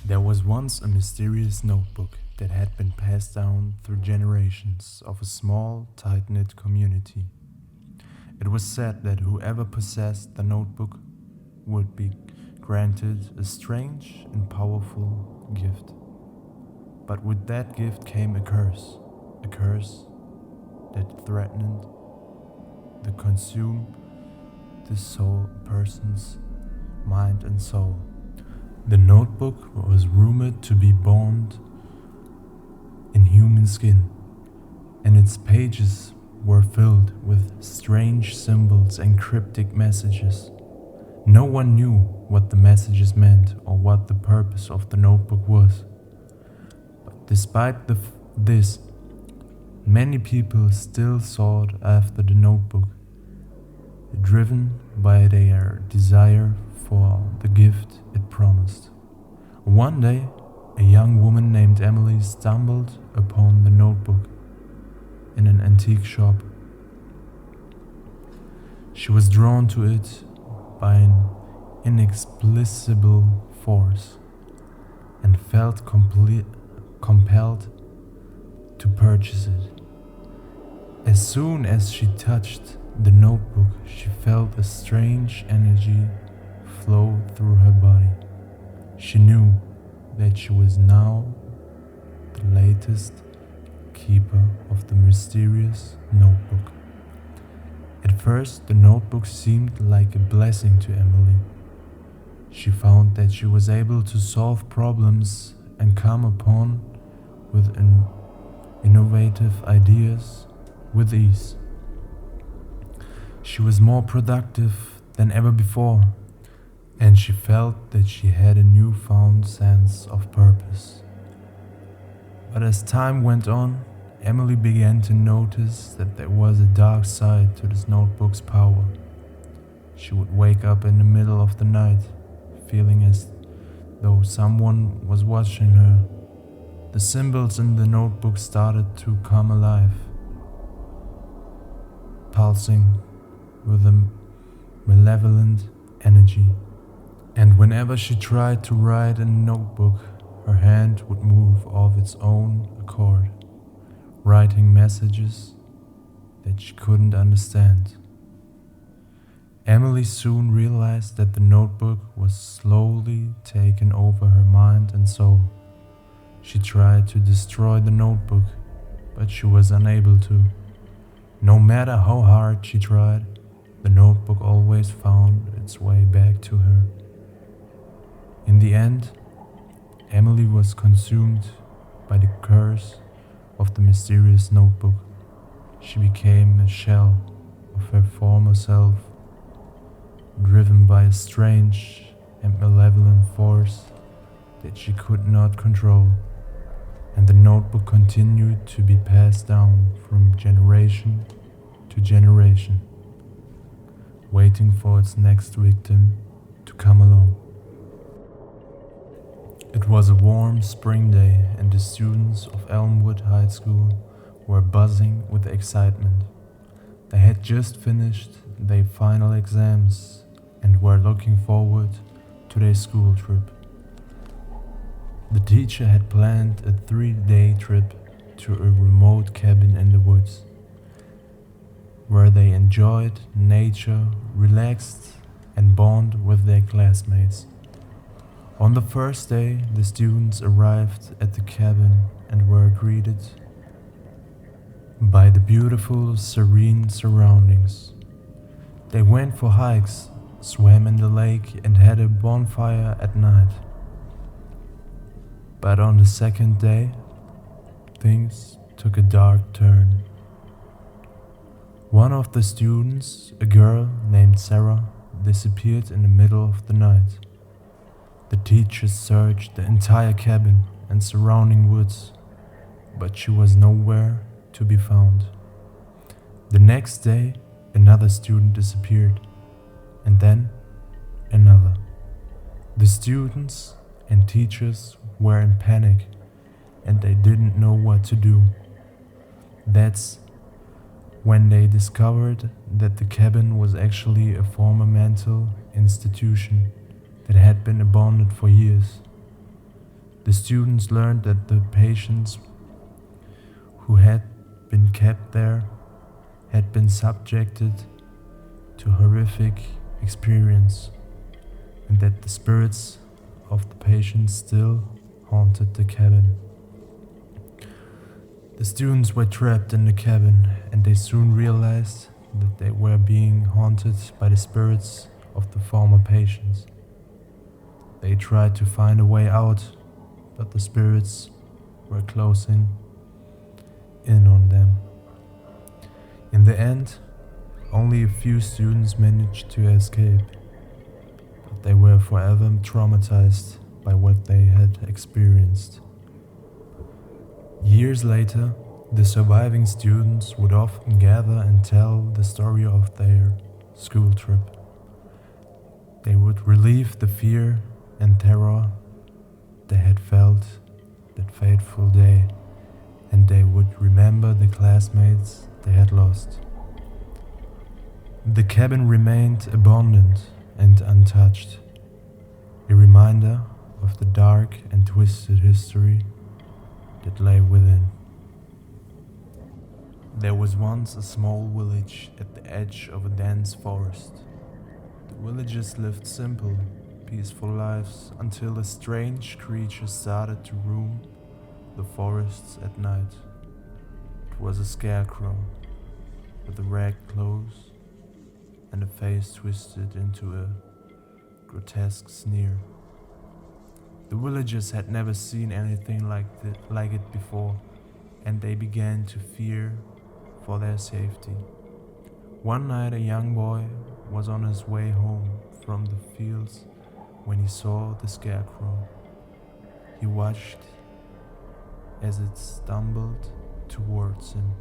There was once a mysterious notebook that had been passed down through generations of a small, tight-knit community. It was said that whoever possessed the notebook would be granted a strange and powerful gift. But with that gift came a curse that threatened to consume the person's mind and soul. The notebook was rumored to be bound in human skin, and its pages were filled with strange symbols and cryptic messages. No one knew what the messages meant or what the purpose of the notebook was. But despite this, many people still sought after the notebook, driven by their desire for the gift it promised. One day, a young woman named Emily stumbled upon the notebook in an antique shop. She was drawn to it by an inexplicable force and felt compelled to purchase it. As soon as she touched the notebook, she felt a strange energy flow through her body. She knew that she was now the latest keeper of the mysterious notebook. At first, the notebook seemed like a blessing to Emily. She found that she was able to solve problems and come upon with innovative ideas with ease. She was more productive than ever before, and she felt that she had a newfound sense of purpose. But as time went on, Emily began to notice that there was a dark side to this notebook's power. She would wake up in the middle of the night, feeling as though someone was watching her. The symbols in the notebook started to come alive, pulsing with a malevolent energy. And whenever she tried to write in a notebook, her hand would move of its own accord, writing messages that she couldn't understand. Emily soon realized that the notebook was slowly taking over her mind and soul. She tried to destroy the notebook, but she was unable to. No matter how hard she tried, the notebook always found its way back to her. In the end, Emily was consumed by the curse of the mysterious notebook. She became a shell of her former self, driven by a strange and malevolent force that she could not control, and the notebook continued to be passed down from generation to generation, waiting for its next victim to come along. It was a warm spring day, and the students of Elmwood High School were buzzing with excitement. They had just finished their final exams and were looking forward to their school trip. The teacher had planned a 3-day trip to a remote cabin in the woods, where they enjoyed nature, relaxed, and bonded with their classmates. On the first day, the students arrived at the cabin and were greeted by the beautiful, serene surroundings. They went for hikes, swam in the lake, and had a bonfire at night. But on the second day, things took a dark turn. One of the students, a girl named Sarah, disappeared in the middle of the night. The teacher searched the entire cabin and surrounding woods, but she was nowhere to be found. The next day, another student disappeared, and then another. The students and teachers were in panic, and they didn't know what to do. That's when they discovered that the cabin was actually a former mental institution that had been abandoned for years. The students learned that the patients who had been kept there had been subjected to horrific experience, and that the spirits of the patients still haunted the cabin. The students were trapped in the cabin, and they soon realized that they were being haunted by the spirits of the former patients. They tried to find a way out, but the spirits were closing in on them. In the end, only a few students managed to escape, but they were forever traumatized by what they had experienced. Years later, the surviving students would often gather and tell the story of their school trip. They would relieve the fear and terror they had felt that fateful day, and they would remember the classmates they had lost. The cabin remained abandoned and untouched, a reminder of the dark and twisted history that lay within. There was once a small village at the edge of a dense forest. The villagers lived simple, peaceful lives until a strange creature started to roam the forests at night. It was a scarecrow with ragged clothes and a face twisted into a grotesque sneer. The villagers had never seen anything like it before, and they began to fear for their safety. One night, a young boy was on his way home from the fields when he saw the scarecrow. He watched as it stumbled towards him,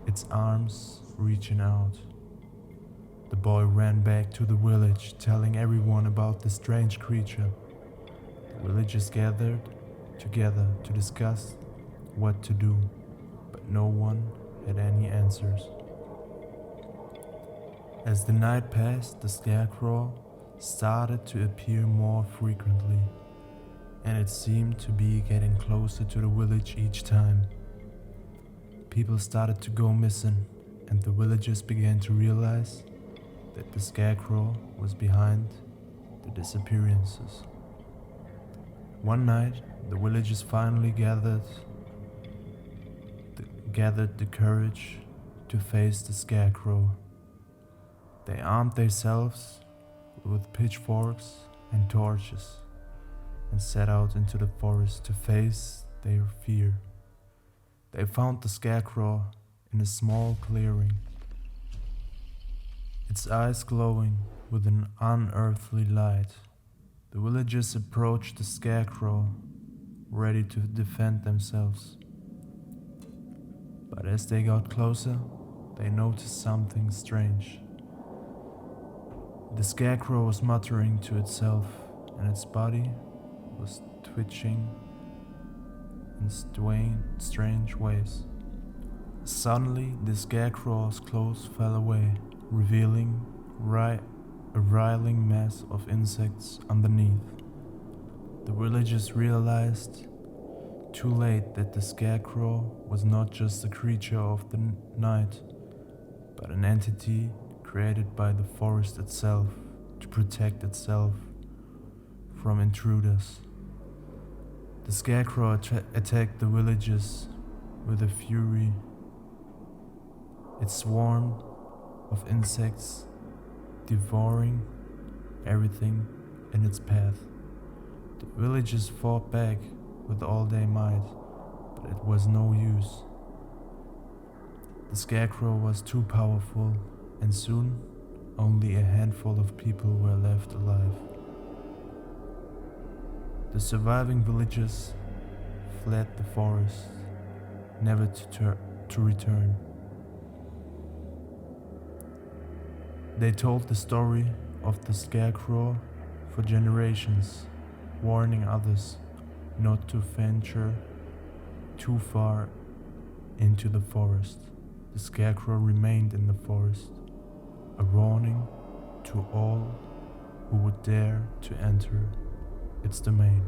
its arms reaching out. The boy ran back to the village, telling everyone about the strange creature. The villagers gathered together to discuss what to do, but no one had any answers. As the night passed, the scarecrow started to appear more frequently, and it seemed to be getting closer to the village each time. People started to go missing, and the villagers began to realize that the scarecrow was behind the disappearances. One night, the villagers finally gathered the courage to face the scarecrow. They armed themselves with pitchforks and torches and set out into the forest to face their fear. They found the scarecrow in a small clearing, its eyes glowing with an unearthly light. The villagers approached the scarecrow, ready to defend themselves. But as they got closer, they noticed something strange. The scarecrow was muttering to itself, and its body was twitching in strange ways. Suddenly, the scarecrow's clothes fell away, revealing a writhing mass of insects underneath. The villagers realized too late that the scarecrow was not just a creature of the night, but an entity created by the forest itself to protect itself from intruders. The scarecrow attacked the villagers with a fury. Its swarm of insects devouring everything in its path. The villagers fought back with all their might, but it was no use. The scarecrow was too powerful, and soon only a handful of people were left alive. The surviving villagers fled the forest, never to return. They told the story of the scarecrow for generations, warning others not to venture too far into the forest. The scarecrow remained in the forest, a warning to all who would dare to enter its domain.